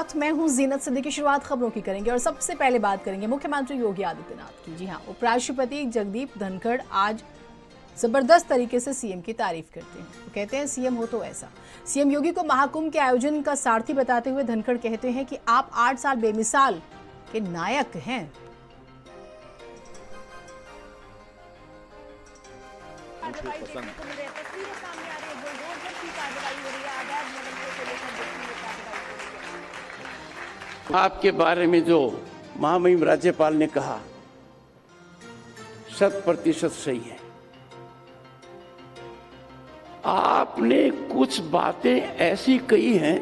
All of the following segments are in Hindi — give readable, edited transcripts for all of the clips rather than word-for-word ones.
साथ मैं हूं जीनत सिद्दीकी। शुरुआत खबरों की करेंगे और सबसे पहले बात करेंगे मुख्यमंत्री योगी आदित्यनाथ की। जी हां, उपराष्ट्रपति जगदीप धनखड़ आज जबरदस्त तरीके से सीएम की तारीफ करते हैं। वो कहते हैं सीएम हो तो ऐसा। सीएम योगी को महाकुंभ के आयोजन का सारथी बताते हुए धनखड़ कहते हैं कि आप 8 साल बेमिसाल के नायक हैं। आपके बारे में जो महामहिम राज्यपाल ने कहा 100% सही है। आपने कुछ बातें ऐसी कही हैं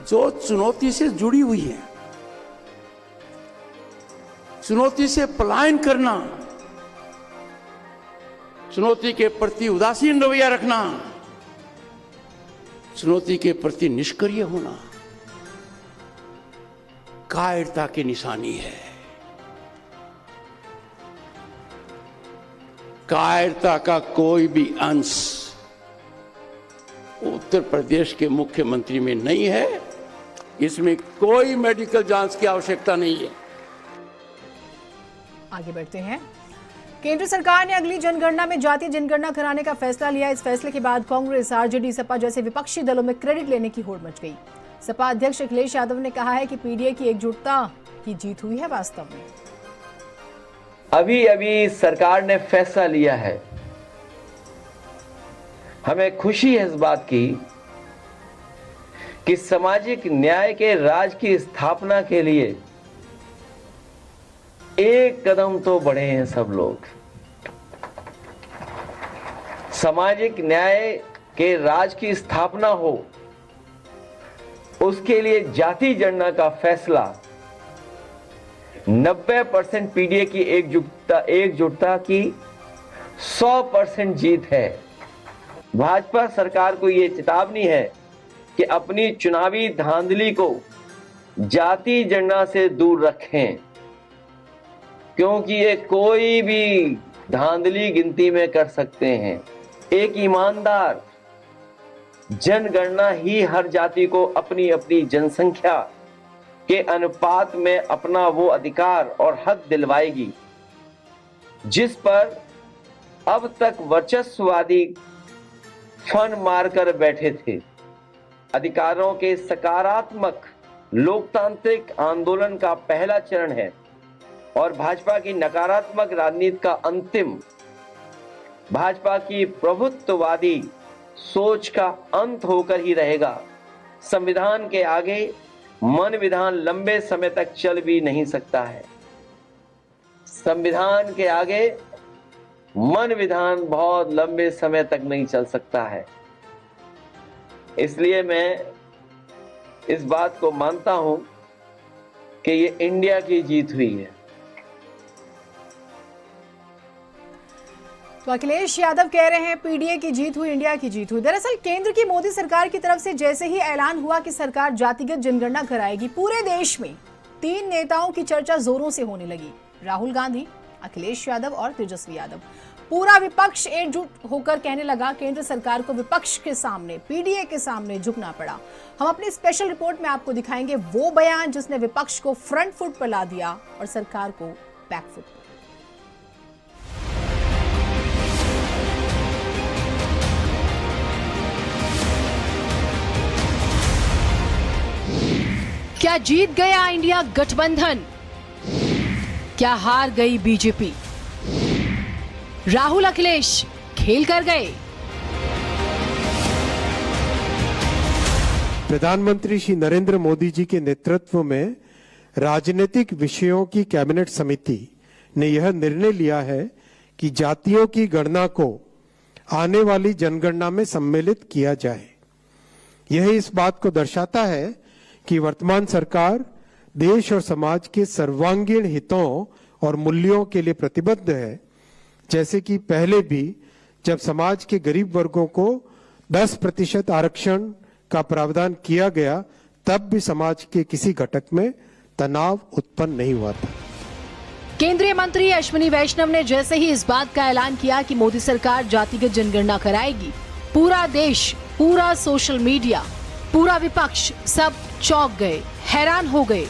जो चुनौती से जुड़ी हुई है। चुनौती से पलायन करना, चुनौती के प्रति उदासीन रवैया रखना, चुनौती के प्रति निष्क्रिय होना कायरता की निशानी है। कायरता का कोई भी अंश उत्तर प्रदेश के मुख्यमंत्री में नहीं है। इसमें कोई मेडिकल जांच की आवश्यकता नहीं है। आगे बढ़ते हैं। केंद्र सरकार ने अगली जनगणना में जातीय जनगणना कराने का फैसला लिया। इस फैसले के बाद कांग्रेस, आरजेडी, सपा जैसे विपक्षी दलों में क्रेडिट लेने की होड़ मच गई। सपा अध्यक्ष अखिलेश यादव ने कहा है कि पीडीए की एकजुटता की जीत हुई है। वास्तव में अभी सरकार ने फैसला लिया है। हमें खुशी है इस बात की कि सामाजिक न्याय के राज की स्थापना के लिए एक कदम तो बढ़े हैं सब लोग। सामाजिक न्याय के राज की स्थापना हो, उसके लिए जाति जनगणना का फैसला 90% पीडीए की एकजुटता की 100% जीत है। भाजपा सरकार को यह चेतावनी है कि अपनी चुनावी धांधली को जाति जनगणना से दूर रखें, क्योंकि ये कोई भी धांधली गिनती में कर सकते हैं। एक ईमानदार जनगणना ही हर जाति को अपनी अपनी जनसंख्या के अनुपात में अपना वो अधिकार और हक दिलवाएगी जिस पर अब तक वर्चस्ववादी फन मारकर बैठे थे। अधिकारों के सकारात्मक लोकतांत्रिक आंदोलन का पहला चरण है और भाजपा की नकारात्मक राजनीति का अंतिम, भाजपा की प्रभुत्ववादी सोच का अंत होकर ही रहेगा। संविधान के आगे मन विधान लंबे समय तक चल भी नहीं सकता है। संविधान के आगे मन विधान बहुत लंबे समय तक नहीं चल सकता है। इसलिए मैं इस बात को मानता हूं कि ये इंडिया की जीत हुई है। तो अखिलेश यादव कह रहे हैं पीडीए की जीत हुई, इंडिया की जीत हुई। दरअसल केंद्र की मोदी सरकार की तरफ से जैसे ही ऐलान हुआ कि सरकार जातिगत जनगणना कराएगी, पूरे देश में 3 नेताओं की चर्चा जोरों से होने लगी। राहुल गांधी, अखिलेश यादव और तेजस्वी यादव। पूरा विपक्ष एकजुट होकर कहने लगा केंद्र सरकार को विपक्ष के सामने, पीडीए के सामने झुकना पड़ा। हम अपनी स्पेशल रिपोर्ट में आपको दिखाएंगे वो बयान जिसने विपक्ष को फ्रंट फुट पर ला दिया और सरकार को बैक फुट पर। क्या जीत गया इंडिया गठबंधन? क्या हार गई बीजेपी? राहुल अखिलेश खेल कर गए। प्रधानमंत्री श्री नरेंद्र मोदी जी के नेतृत्व में राजनीतिक विषयों की कैबिनेट समिति ने यह निर्णय लिया है कि जातियों की गणना को आने वाली जनगणना में सम्मिलित किया जाए। यह इस बात को दर्शाता है कि वर्तमान सरकार देश और समाज के सर्वांगीण हितों और मूल्यों के लिए प्रतिबद्ध है। जैसे कि पहले भी जब समाज के गरीब वर्गों को 10% आरक्षण का प्रावधान किया गया, तब भी समाज के किसी घटक में तनाव उत्पन्न नहीं हुआ था। केंद्रीय मंत्री अश्विनी वैष्णव ने जैसे ही इस बात का ऐलान किया कि मोदी सरकार जातिगत जनगणना कराएगी, पूरा देश, पूरा सोशल मीडिया पूरा विपक्ष सब चौंक गए, हैरान हो गए,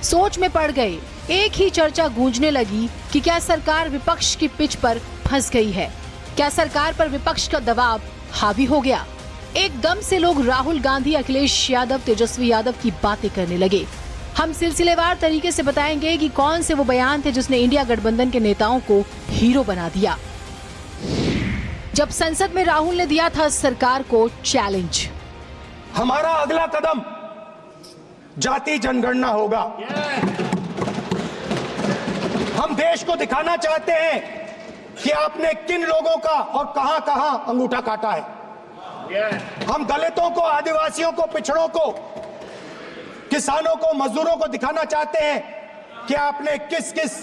सोच में पड़ गए। एक ही चर्चा गूंजने लगी कि क्या सरकार विपक्ष की पिच पर फंस गई है? क्या सरकार पर विपक्ष का दबाव हावी हो गया? एकदम से लोग राहुल गांधी, अखिलेश यादव, तेजस्वी यादव की बातें करने लगे। हम सिलसिलेवार तरीके से बताएंगे कि कौन से वो बयान थे जिसने इंडिया गठबंधन के नेताओं को हीरो बना दिया। जब संसद में राहुल ने दिया था सरकार को चैलेंज, हमारा अगला कदम जाति जनगणना होगा। हम देश को दिखाना चाहते हैं कि आपने किन लोगों का और कहां कहां अंगूठा काटा है। हम दलितों को, आदिवासियों को, पिछड़ों को, किसानों को, मजदूरों को दिखाना चाहते हैं कि आपने किस किस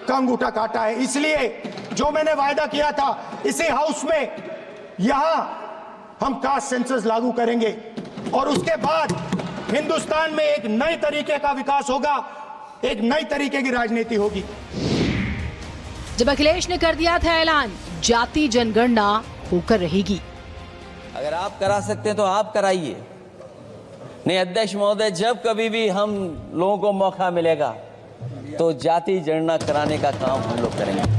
का अंगूठा काटा है। इसलिए जो मैंने वायदा किया था, इसी हाउस में यहां हम कास्ट सेंसस लागू करेंगे और उसके बाद हिंदुस्तान में एक नए तरीके का विकास होगा, एक नई तरीके की राजनीति होगी। जब अखिलेश ने कर दिया था ऐलान, जाति जनगणना होकर रहेगी। अगर आप करा सकते हैं तो आप कराइए। नहीं अध्यक्ष महोदय, जब कभी भी हम लोगों को मौका मिलेगा तो जाति जनगणना कराने का काम हम लोग करेंगे।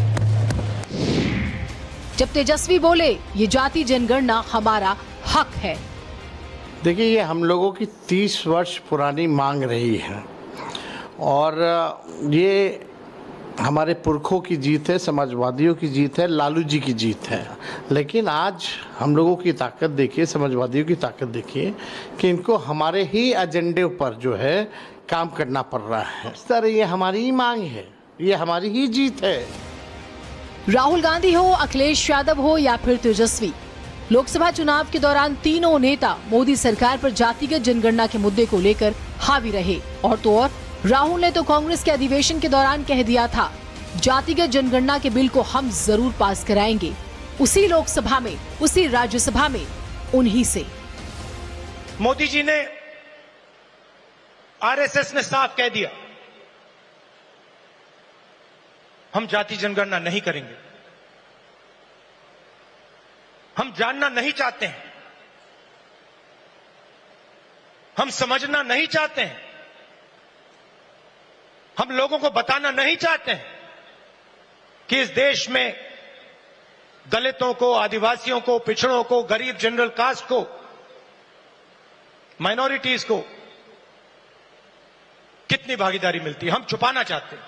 जब तेजस्वी बोले ये जाति जनगणना हमारा हक है। देखिए, ये हम लोगों की 30 वर्ष पुरानी मांग रही है और ये हमारे पुरखों की जीत है, समाजवादियों की जीत है, लालू जी की जीत है। लेकिन आज हम लोगों की ताकत देखिए, समाजवादियों की ताकत देखिए कि इनको हमारे ही एजेंडे पर जो है काम करना पड़ रहा है। सर, ये हमारी ही मांग है, ये हमारी ही जीत है। राहुल गांधी हो, अखिलेश यादव हो या फिर तेजस्वी, लोकसभा चुनाव के दौरान तीनों नेता मोदी सरकार पर जातिगत जनगणना के मुद्दे को लेकर हावी रहे। और तो और राहुल ने तो कांग्रेस के अधिवेशन के दौरान कह दिया था, जातिगत जनगणना के बिल को हम जरूर पास कराएंगे, उसी लोकसभा में, उसी राज्यसभा में, उन्हीं से। मोदी जी ने, आरएसएस ने साफ कह दिया, हम जाति जनगणना नहीं करेंगे। हम जानना नहीं चाहते हैं, हम समझना नहीं चाहते हैं, हम लोगों को बताना नहीं चाहते हैं कि इस देश में दलितों को, आदिवासियों को, पिछड़ों को, गरीब जनरल कास्ट को, माइनॉरिटीज को कितनी भागीदारी मिलती है, हम छुपाना चाहते हैं।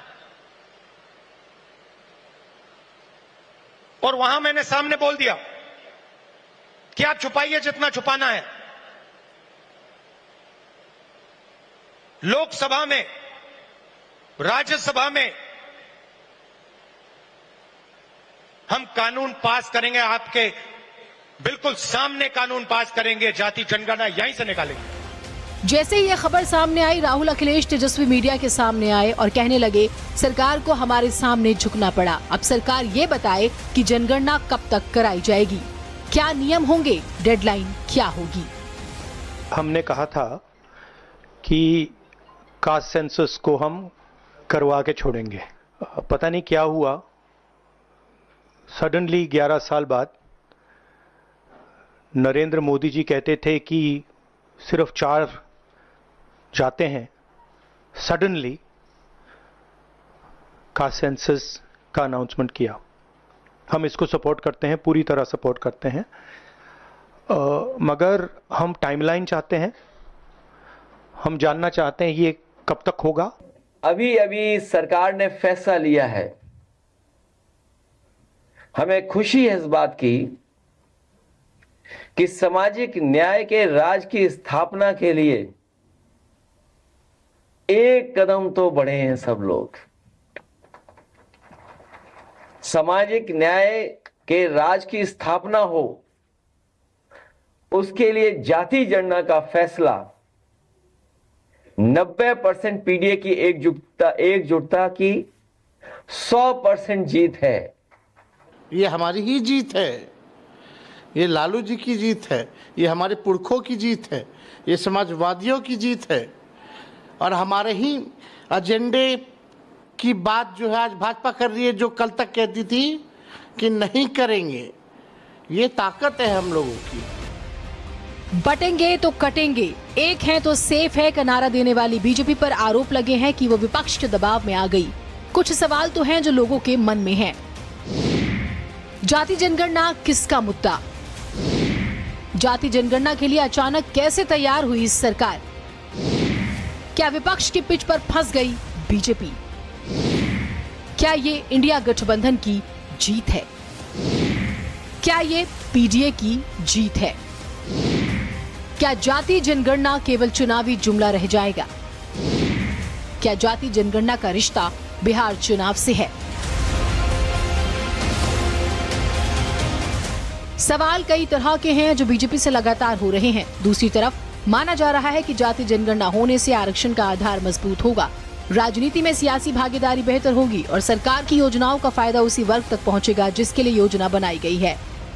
और वहां मैंने सामने बोल दिया कि आप छुपाइए जितना छुपाना है। लोकसभा में, राज्यसभा में हम कानून पास करेंगे, आपके बिल्कुल सामने कानून पास करेंगे, जाति जनगणना यहीं से निकालेंगे। जैसे ही ये खबर सामने आई, राहुल, अखिलेश, तेजस्वी मीडिया के सामने आए और कहने लगे सरकार को हमारे सामने झुकना पड़ा। अब सरकार ये बताए कि जनगणना कब तक कराई जाएगी, क्या नियम होंगे, डेडलाइन क्या होगी। हमने कहा था कि कास्ट सेंसस को हम करवा के छोड़ेंगे। पता नहीं क्या हुआ, सडनली 11 साल बाद नरेंद्र मोदी जी कहते थे कि सिर्फ 4 जाते हैं। सडनली कास्ट सेंसस का अनाउंसमेंट किया। हम इसको सपोर्ट करते हैं, पूरी तरह सपोर्ट करते हैं, मगर हम टाइमलाइन चाहते हैं। हम जानना चाहते हैं ये कब तक होगा। अभी अभी सरकार ने फैसला लिया है। हमें खुशी है इस बात की कि सामाजिक न्याय के राज की स्थापना के लिए एक कदम तो बढ़े हैं सब लोग। सामाजिक न्याय के राज की स्थापना हो, उसके लिए जाति जनगणना का फैसला 90% पीडीए की एकजुटता की 100% जीत है। ये हमारी ही जीत है, ये लालू जी की जीत है, ये हमारे पुरखों की जीत है, ये समाजवादियों की जीत है और हमारे ही एजेंडे की बात जो है आज भाजपा कर रही है, जो कल तक कहती थी कि नहीं करेंगे। ये ताकत है हम लोगों की। बटेंगे तो कटेंगे, एक है तो सेफ है का नारा देने वाली बीजेपी पर आरोप लगे हैं कि वो विपक्ष के दबाव में आ गई। कुछ सवाल तो हैं जो लोगों के मन में हैं। जाति जनगणना किसका मुद्दा? जाति जनगणना के लिए अचानक कैसे तैयार हुई इस सरकार? क्या विपक्ष की पिच पर फंस गई बीजेपी? क्या ये इंडिया गठबंधन की जीत है? क्या ये पीडीए की जीत है? क्या जाति जनगणना केवल चुनावी जुमला रह जाएगा? क्या जाति जनगणना का रिश्ता बिहार चुनाव से है? सवाल कई तरह के हैं जो बीजेपी से लगातार हो रहे हैं। दूसरी तरफ माना जा रहा है कि जाति जनगणना होने से आरक्षण का आधार मजबूत होगा, राजनीति में सियासी भागीदारी बेहतर होगी और सरकार की योजनाओं का फायदा उसी वर्ग तक पहुंचेगा जिसके लिए योजना बनाई गई है।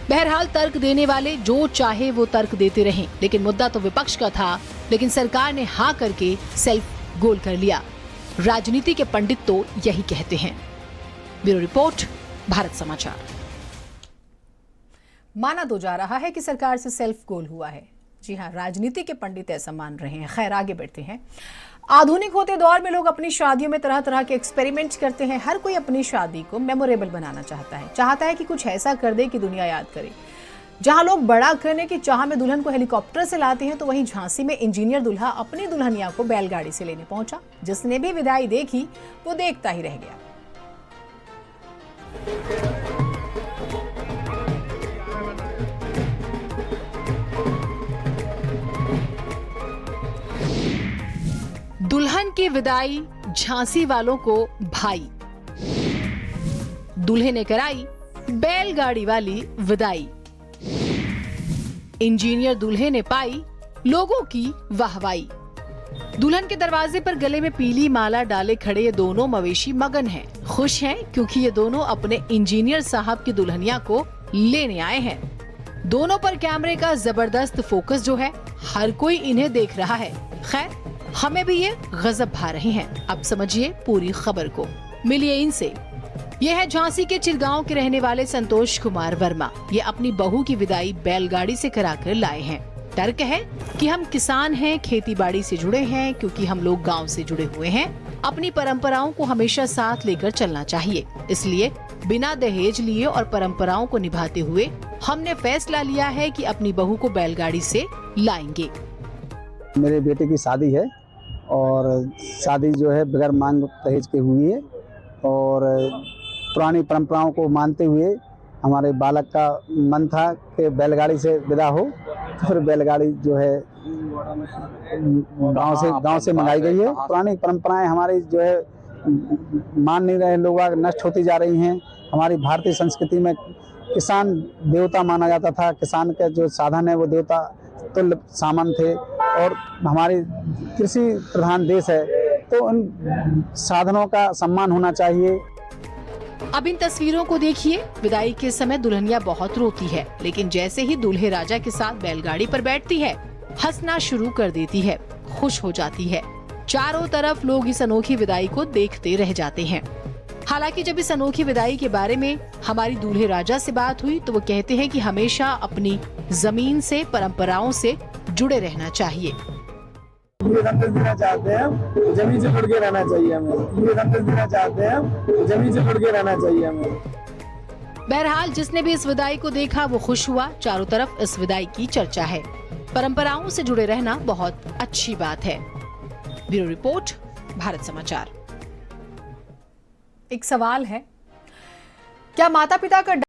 बहरहाल तर्क देने वाले जो चाहे वो तर्क देते रहें, लेकिन मुद्दा तो विपक्ष का था, लेकिन सरकार ने हाँ करके सेल्फ गोल कर लिया। राजनीति के पंडित तो यही कहते हैं। ब्यूरो रिपोर्ट, भारत समाचार। माना तो जा रहा है कि सरकार से सेल्फ गोल हुआ है। जी हाँ, राजनीति के पंडित ऐसा मान रहे हैं। खैर, आगे बढ़ते हैं। आधुनिक होते दौर में लोग अपनी शादियों में तरह तरह के एक्सपेरिमेंट्स करते हैं। हर कोई अपनी शादी को मेमोरेबल बनाना चाहता है कि कुछ ऐसा कर दे कि दुनिया याद करे। जहां लोग बड़ा करने की चाह में दुल्हन को हेलीकॉप्टर से लाते हैं, तो वहीं झांसी में इंजीनियर दूल्हा अपनी दुल्हनिया को बैलगाड़ी से लेने पहुंचा। जिसने भी विदाई देखी वो देखता ही रह गया। दुल्हन की विदाई झांसी वालों को भाई, दूल्हे ने कराई बैलगाड़ी वाली विदाई। इंजीनियर दूल्हे ने पाई लोगों की वाहवाही। दुल्हन के दरवाजे पर गले में पीली माला डाले खड़े ये दोनों मवेशी मगन हैं, खुश हैं क्योंकि ये दोनों अपने इंजीनियर साहब की दुल्हनिया को लेने आए हैं। दोनों पर कैमरे का जबरदस्त फोकस जो है, हर कोई इन्हें देख रहा है। खैर, हमें भी ये गजब भा रहे हैं। अब समझिए पूरी खबर को। मिलिए इनसे। ये है झांसी के चिरगांव के रहने वाले संतोष कुमार वर्मा। ये अपनी बहू की विदाई बैलगाड़ी से कराकर लाए हैं। तर्क है कि हम किसान हैं, खेती बाड़ी से जुड़े हैं, क्योंकि हम लोग गांव से जुड़े हुए हैं। अपनी परंपराओं को हमेशा साथ लेकर चलना चाहिए, इसलिए बिना दहेज लिए और परंपराओं को निभाते हुए हमने फैसला लिया है कि अपनी बहू को बैलगाड़ी से लाएंगे। मेरे बेटे की शादी है और शादी जो है बगैर मांग दहेज के हुई है और पुरानी परंपराओं को मानते हुए हमारे बालक का मन था कि बैलगाड़ी से विदा हो, तो फिर बैलगाड़ी जो है गांव से मंगाई गई है। पुरानी परंपराएं हमारी जो है मान नहीं रहे लोग, नष्ट होती जा रही हैं। हमारी भारतीय संस्कृति में किसान देवता माना जाता था। किसान का जो साधन है वो देवता तुल्य सामान थे और हमारी कृषि प्रधान देश है, तो उन साधनों का सम्मान होना चाहिए। अब इन तस्वीरों को देखिए। विदाई के समय दुल्हनिया बहुत रोती है, लेकिन जैसे ही दूल्हे राजा के साथ बैलगाड़ी पर बैठती है, हंसना शुरू कर देती है, खुश हो जाती है। चारों तरफ लोग इस अनोखी विदाई को देखते रह जाते हैं। हालांकि जब इस अनोखी विदाई के बारे में हमारी दूल्हे राजा से बात हुई, तो वो कहते हैं कि हमेशा अपनी जमीन से, परंपराओं से जुड़े रहना चाहिए। ये संदेश देना चाहते हैं, जमीन से जुड़ के रहना चाहिए हमें। ये संदेश देना चाहते हैं, जमीन से जुड़ के रहना चाहिए हमें। बहरहाल जिसने भी इस विदाई को देखा वो खुश हुआ। चारों तरफ इस विदाई की चर्चा है। परंपराओं से जुड़े रहना बहुत अच्छी बात है। ब्यूरो रिपोर्ट, भारत समाचार। एक सवाल है, क्या माता पिता का